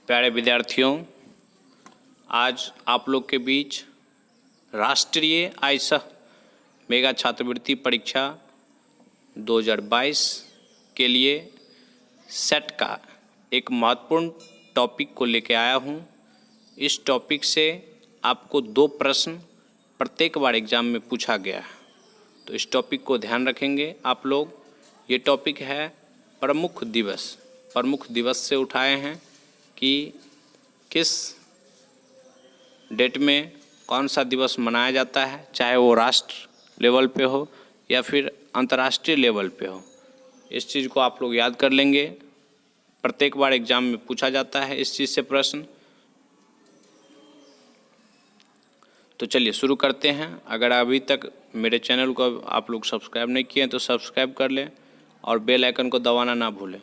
प्यारे विद्यार्थियों, आज आप लोग के बीच राष्ट्रीय आइसा मेगा छात्रवृत्ति परीक्षा 2022 के लिए सेट का एक महत्वपूर्ण टॉपिक को लेकर आया हूं। इस टॉपिक से आपको 2 प्रश्न प्रत्येक बार एग्ज़ाम में पूछा गया है, तो इस टॉपिक को ध्यान रखेंगे आप लोग। ये टॉपिक है प्रमुख दिवस। प्रमुख दिवस से उठाए हैं कि किस डेट में कौन सा दिवस मनाया जाता है, चाहे वो राष्ट्र लेवल पे हो या फिर अंतर्राष्ट्रीय लेवल पे हो। इस चीज़ को आप लोग याद कर लेंगे, प्रत्येक बार एग्ज़ाम में पूछा जाता है इस चीज़ से प्रश्न। तो चलिए शुरू करते हैं। अगर अभी तक मेरे चैनल को आप लोग सब्सक्राइब नहीं किए हैं तो सब्सक्राइब कर लें और बेल आइकन को दबाना ना भूलें।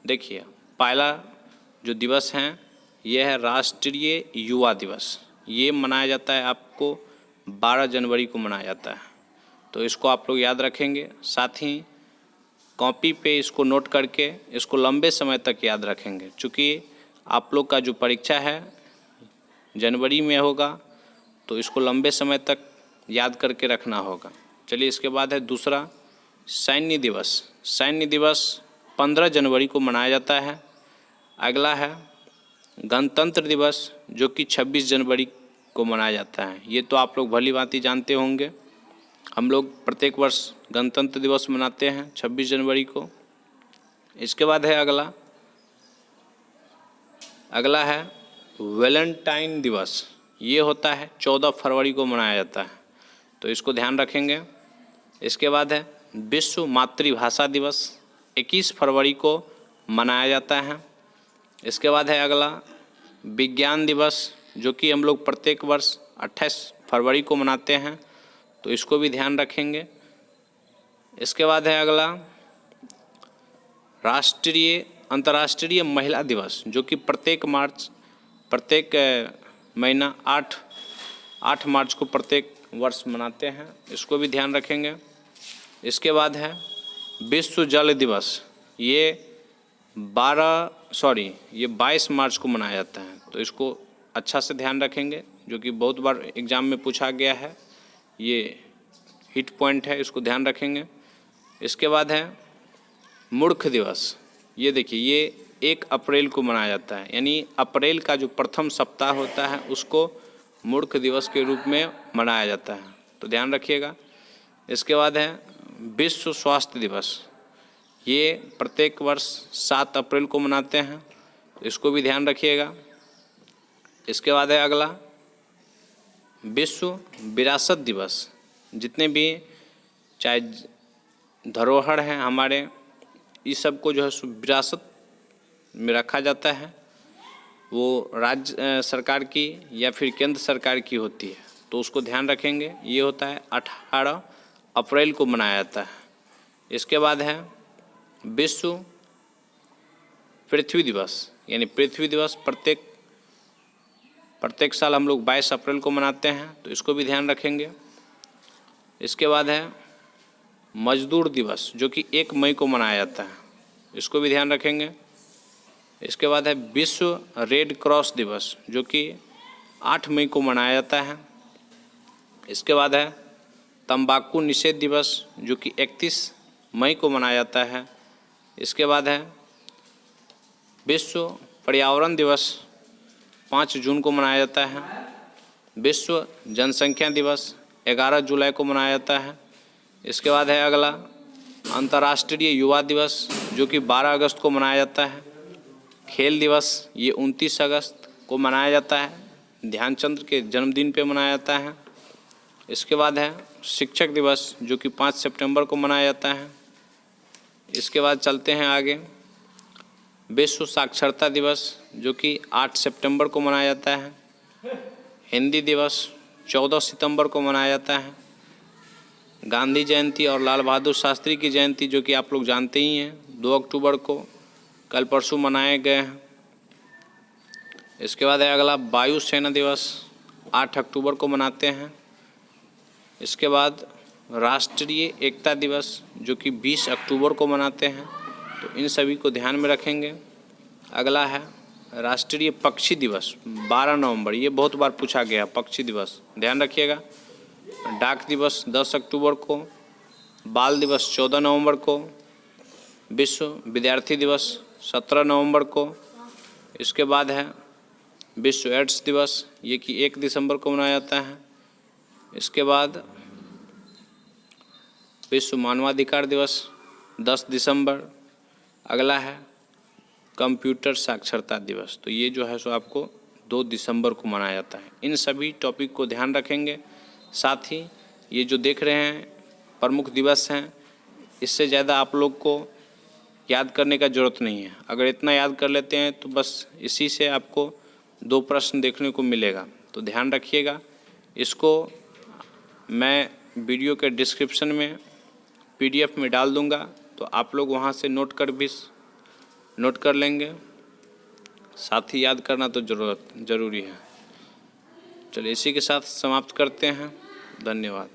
देखिए, पहला जो दिवस है ये है राष्ट्रीय युवा दिवस। ये मनाया जाता है, आपको 12 जनवरी को मनाया जाता है, तो इसको आप लोग याद रखेंगे। साथ ही कॉपी पे इसको नोट करके इसको लंबे समय तक याद रखेंगे, क्योंकि आप लोग का जो परीक्षा है जनवरी में होगा, तो इसको लंबे समय तक याद करके रखना होगा। चलिए, इसके बाद है दूसरा सैन्य दिवस। सैन्य दिवस 15 जनवरी को मनाया जाता है। अगला है गणतंत्र दिवस, जो कि 26 जनवरी को मनाया जाता है। ये तो आप लोग भली भांति जानते होंगे, हम लोग प्रत्येक वर्ष गणतंत्र दिवस मनाते हैं 26 जनवरी को। इसके बाद है अगला है वैलेंटाइन दिवस। ये होता है 14 फरवरी को मनाया जाता है, तो इसको ध्यान रखेंगे। इसके बाद है विश्व मातृभाषा दिवस, 21 फरवरी को मनाया जाता है। इसके बाद है अगला विज्ञान दिवस, जो कि हम लोग प्रत्येक वर्ष 28 फरवरी को मनाते हैं, तो इसको भी ध्यान रखेंगे। इसके बाद है अगला अंतर्राष्ट्रीय महिला दिवस, जो कि प्रत्येक महीना 8 मार्च को प्रत्येक वर्ष मनाते हैं, इसको भी ध्यान रखेंगे। इसके बाद है विश्व जल दिवस। ये 22 मार्च को मनाया जाता है, तो इसको अच्छा से ध्यान रखेंगे, जो कि बहुत बार एग्ज़ाम में पूछा गया है। ये हिट पॉइंट है, इसको ध्यान रखेंगे। इसके बाद है मूर्ख दिवस। ये देखिए, ये 1 अप्रैल को मनाया जाता है, यानी अप्रैल का जो प्रथम सप्ताह होता है उसको मूर्ख दिवस के रूप में मनाया जाता है, तो ध्यान रखिएगा। इसके बाद है विश्व स्वास्थ्य दिवस। ये प्रत्येक वर्ष 7 अप्रैल को मनाते हैं, तो इसको भी ध्यान रखिएगा। इसके बाद है अगला विश्व विरासत दिवस। जितने भी चाहे धरोहर हैं हमारे, इस सब को जो है विरासत में रखा जाता है। वो राज्य सरकार की या फिर केंद्र सरकार की होती है, तो उसको ध्यान रखेंगे। ये होता है 18 अप्रैल को मनाया जाता है। इसके बाद है विश्व पृथ्वी दिवस, यानी पृथ्वी दिवस प्रत्येक साल हम लोग 22 अप्रैल को मनाते हैं, तो इसको भी ध्यान रखेंगे। इसके बाद है मजदूर दिवस, जो कि 1 मई को मनाया जाता है, इसको भी ध्यान रखेंगे। इसके बाद है विश्व रेड क्रॉस दिवस, जो कि 8 मई को मनाया जाता है। इसके बाद है तंबाकू निषेध दिवस, जो कि 31 मई को मनाया जाता है। इसके बाद है विश्व पर्यावरण दिवस, 5 जून को मनाया जाता है। विश्व जनसंख्या दिवस 11 जुलाई को मनाया जाता है। इसके बाद है अगला अंतर्राष्ट्रीय युवा दिवस, जो कि 12 अगस्त को मनाया जाता है। खेल दिवस ये 29 अगस्त को मनाया जाता है, ध्यानचंद के जन्मदिन पे मनाया जाता है। इसके बाद है शिक्षक दिवस, जो कि 5 सितंबर को मनाया जाता है। इसके बाद चलते हैं आगे, विश्व साक्षरता दिवस, जो कि 8 सितंबर को मनाया जाता है। हिंदी दिवस 14 सितंबर को मनाया जाता है। गांधी जयंती और लाल बहादुर शास्त्री की जयंती, जो कि आप लोग जानते ही हैं, 2 अक्टूबर को कल परसों मनाए गए हैं। इसके बाद है अगला वायु सेना दिवस, 8 अक्टूबर को मनाते हैं। इसके बाद राष्ट्रीय एकता दिवस, जो कि 20 अक्टूबर को मनाते हैं, तो इन सभी को ध्यान में रखेंगे। अगला है राष्ट्रीय पक्षी दिवस 12 नवंबर, ये बहुत बार पूछा गया पक्षी दिवस, ध्यान रखिएगा। डाक दिवस 10 अक्टूबर को, बाल दिवस 14 नवंबर को, विश्व विद्यार्थी दिवस 17 नवंबर को, इसके बाद है विश्व एड्स दिवस, ये कि 1 दिसंबर को मनाया जाता है। इसके बाद विश्व मानवाधिकार दिवस 10 दिसंबर। अगला है कंप्यूटर साक्षरता दिवस, तो ये जो है सो आपको 2 दिसंबर को मनाया जाता है। इन सभी टॉपिक को ध्यान रखेंगे। साथ ही ये जो देख रहे हैं प्रमुख दिवस हैं, इससे ज़्यादा आप लोग को याद करने का ज़रूरत नहीं है। अगर इतना याद कर लेते हैं तो बस इसी से आपको 2 प्रश्न देखने को मिलेगा, तो ध्यान रखिएगा। इसको मैं वीडियो के डिस्क्रिप्शन में PDF में डाल दूंगा, तो आप लोग वहां से नोट कर लेंगे। साथ ही याद करना तो ज़रूरी है। चलिए इसी के साथ समाप्त करते हैं। धन्यवाद।